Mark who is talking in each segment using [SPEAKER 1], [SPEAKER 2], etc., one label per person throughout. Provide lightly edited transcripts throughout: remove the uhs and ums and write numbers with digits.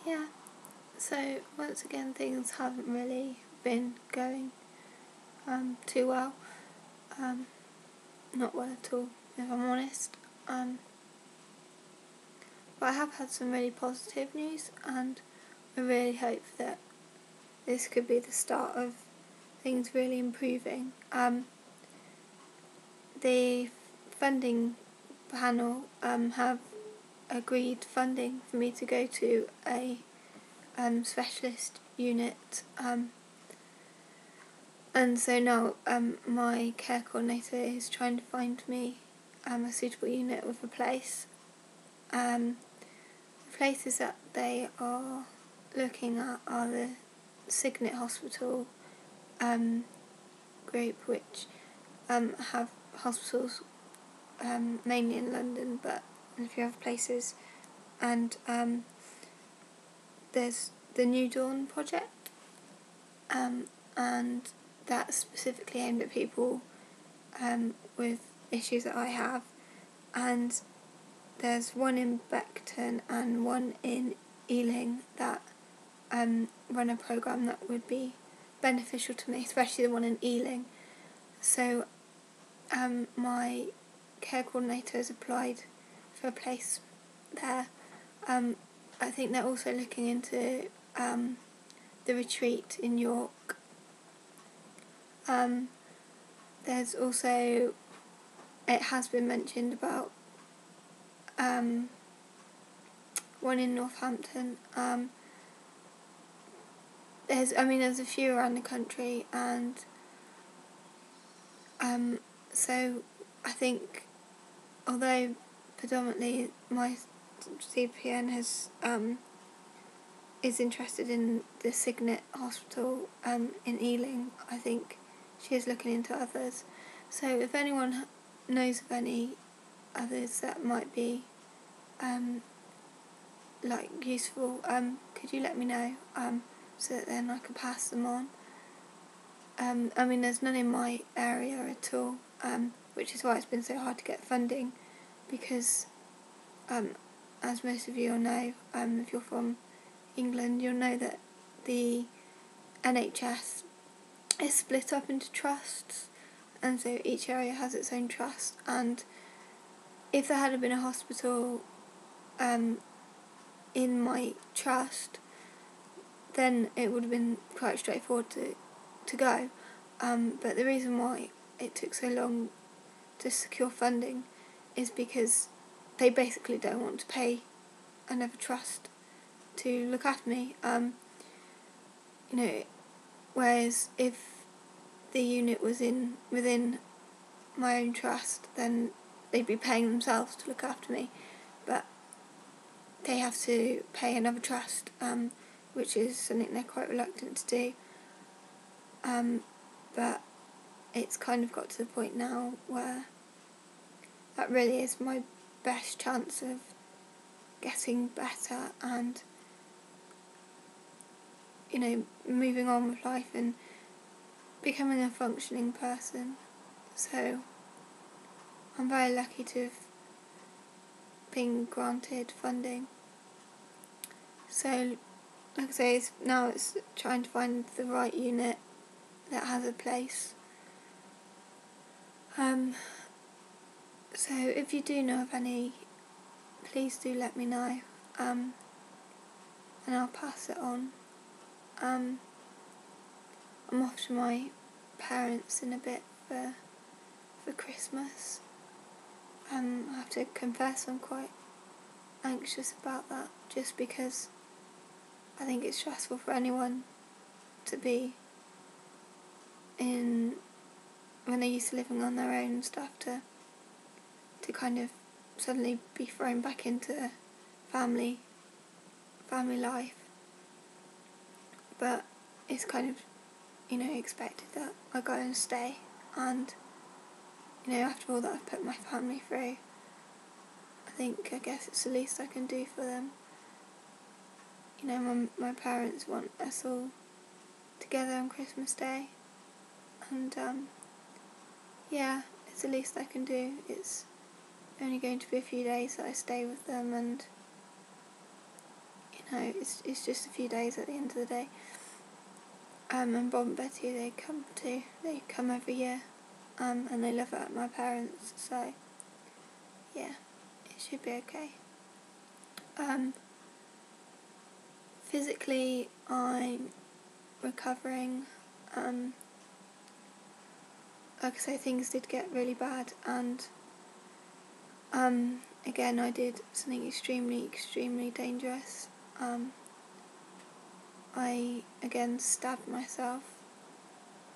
[SPEAKER 1] yeah, so once again things haven't really been going too well. Not well at all, if I'm honest. But I have had some really positive news, and I really hope that this could be the start of things really improving. The funding panel have agreed funding for me to go to a specialist unit, and so now my care coordinator is trying to find me a suitable unit with a place. The places that they are looking at are the Signet Hospital group, which have hospitals mainly in London, but in a few other places, and there's the New Dawn project, and that's specifically aimed at people with issues that I have, and there's one in Beckton and one in Ealing that run a programme that would be beneficial to me, especially the one in Ealing. So my care coordinator has applied for a place there. I think they're also looking into the retreat in York. There's also, it has been mentioned about one in Northampton. There's a few around the country, and so I think, although predominantly my CPN is interested in the Signet Hospital in Ealing, I think she is looking into others. So if anyone knows of any others that might be useful, could you let me know so that then I can pass them on. There's none in my area at all, which is why it's been so hard to get funding, because as most of you will know, if you're from England, you'll know that the NHS is split up into trusts, and so each area has its own trust, and if there had been a hospital in my trust, then it would have been quite straightforward to go, but the reason why it took so long to secure funding is because they basically don't want to pay another trust to look after me. Whereas if the unit was within my own trust, then they'd be paying themselves to look after me, but they have to pay another trust, which is something they're quite reluctant to do. But it's kind of got to the point now where that really is my best chance of getting better and moving on with life and becoming a functioning person. So I'm very lucky to have been granted funding. So like I say, now it's trying to find the right unit that has a place. So if you do know of any, please do let me know, and I'll pass it on. I'm off to my parents in a bit for Christmas. I have to confess I'm quite anxious about that, just because I think it's stressful for anyone to be when they're used to living on their own and stuff, to kind of suddenly be thrown back into family life. But it's kind of expected that I go and stay, and after all that I've put my family through, I guess it's the least I can do for them. My parents want us all together on Christmas Day, and it's the least I can do. It's only going to be a few days that I stay with them, and it's just a few days at the end of the day. And Bob and Betty, they come every year, and they live at my parents', so yeah, it should be okay. Physically, I'm recovering. Like I say, things did get really bad, and again, I did something extremely dangerous. I again stabbed myself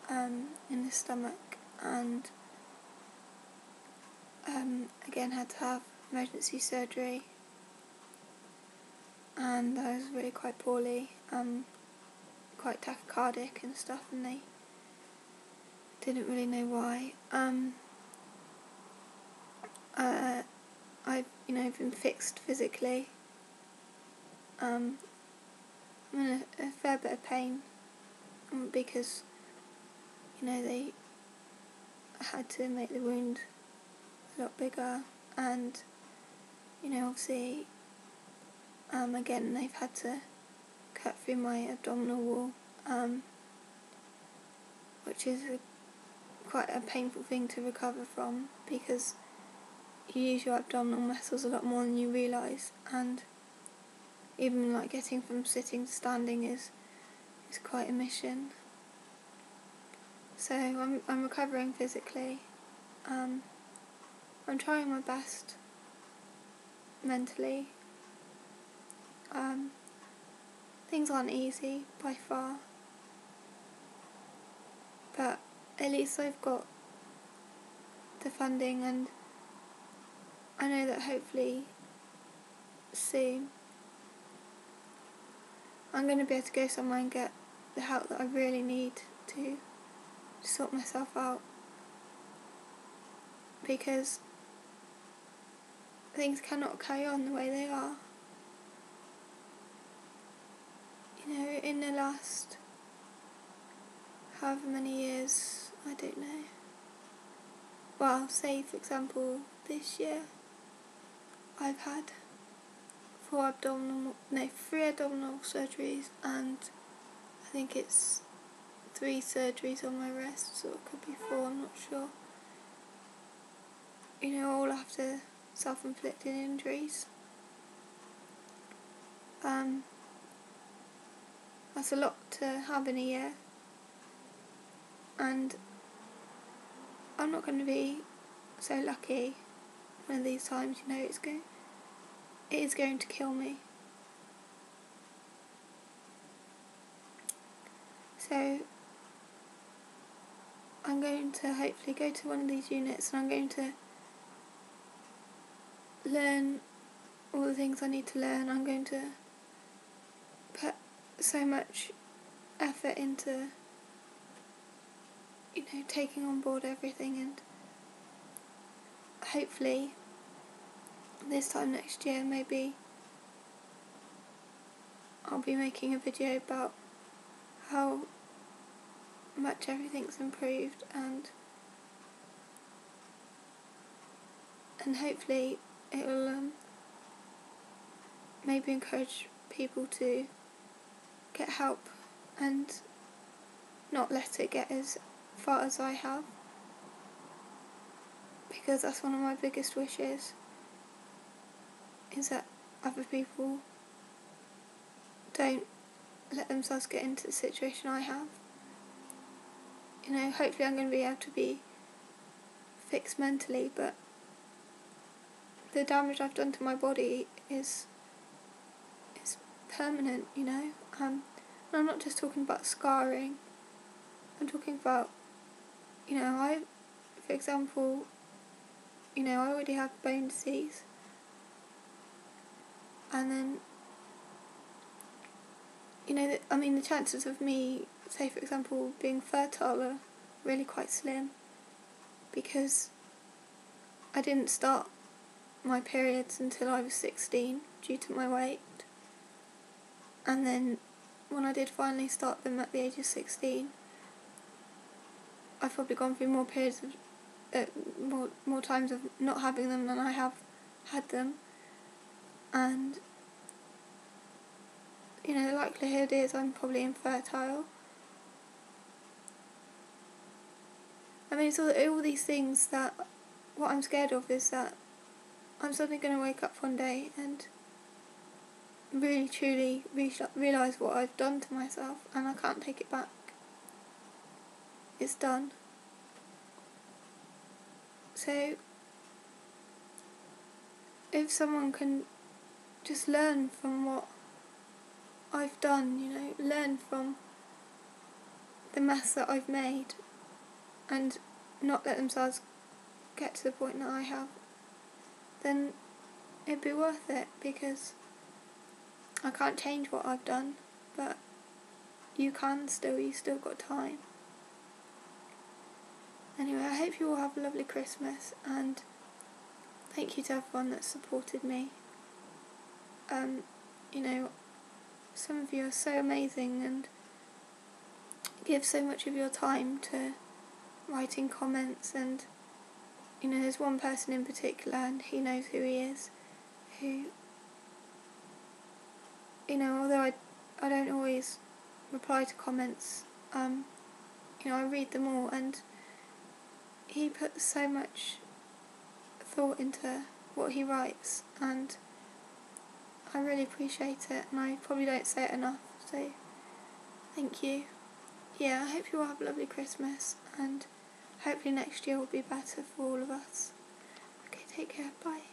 [SPEAKER 1] in the stomach, and again had to have emergency surgery, and I was really quite poorly, quite tachycardic and stuff, and they didn't really know why. I've been fixed physically. I'm in a fair bit of pain, because they had to make the wound a lot bigger, and obviously again they've had to cut through my abdominal wall, which is quite a painful thing to recover from, because you use your abdominal muscles a lot more than you realise, and even like getting from sitting to standing is quite a mission. So I'm recovering physically. I'm trying my best mentally. Things aren't easy by far, but at least I've got the funding, and I know that hopefully soon I'm going to be able to go somewhere and get the help that I really need to sort myself out, because things cannot carry on the way they are. In the last however many years, I don't know. Well, say for example this year, I've had 3 abdominal surgeries, and I think it's 3 surgeries on my wrists, or it could be 4, I'm not sure. All after self-inflicted injuries. That's a lot to have in a year, and I'm not going to be so lucky one of these times. It is going to kill me. So I'm going to hopefully go to one of these units, and I'm going to learn all the things I need to learn. I'm going to put so much effort into taking on board everything, and hopefully this time next year maybe I'll be making a video about how much everything's improved, and hopefully it'll maybe encourage people to get help and not let it get as far as I have, because that's one of my biggest wishes, is that other people don't let themselves get into the situation I have. Hopefully I'm going to be able to be fixed mentally, but the damage I've done to my body is permanent, and I'm not just talking about scarring. I'm talking about, for example, I already have bone disease, and then, the chances of me, say for example, being fertile are really quite slim, because I didn't start my periods until I was 16 due to my weight, and then when I did finally start them at the age of 16, I've probably gone through more periods of more times of not having them than I have had them, and likelihood is I'm probably infertile. I mean, it's all these things that what I'm scared of is that I'm suddenly going to wake up one day and really truly realise what I've done to myself, and I can't take it back. It's done. So if someone can just learn from what I've done, learn from the mess that I've made and not let themselves get to the point that I have, then it'd be worth it, because I can't change what I've done, but you still got time. Anyway, I hope you all have a lovely Christmas, and thank you to everyone that supported me. Some of you are so amazing and give so much of your time to writing comments, and there's one person in particular, and he knows who he is, who, although I don't always reply to comments, I read them all, and he puts so much thought into what he writes, and I really appreciate it, and I probably don't say it enough, so thank you. Yeah, I hope you all have a lovely Christmas, and hopefully next year will be better for all of us. Okay, take care, bye.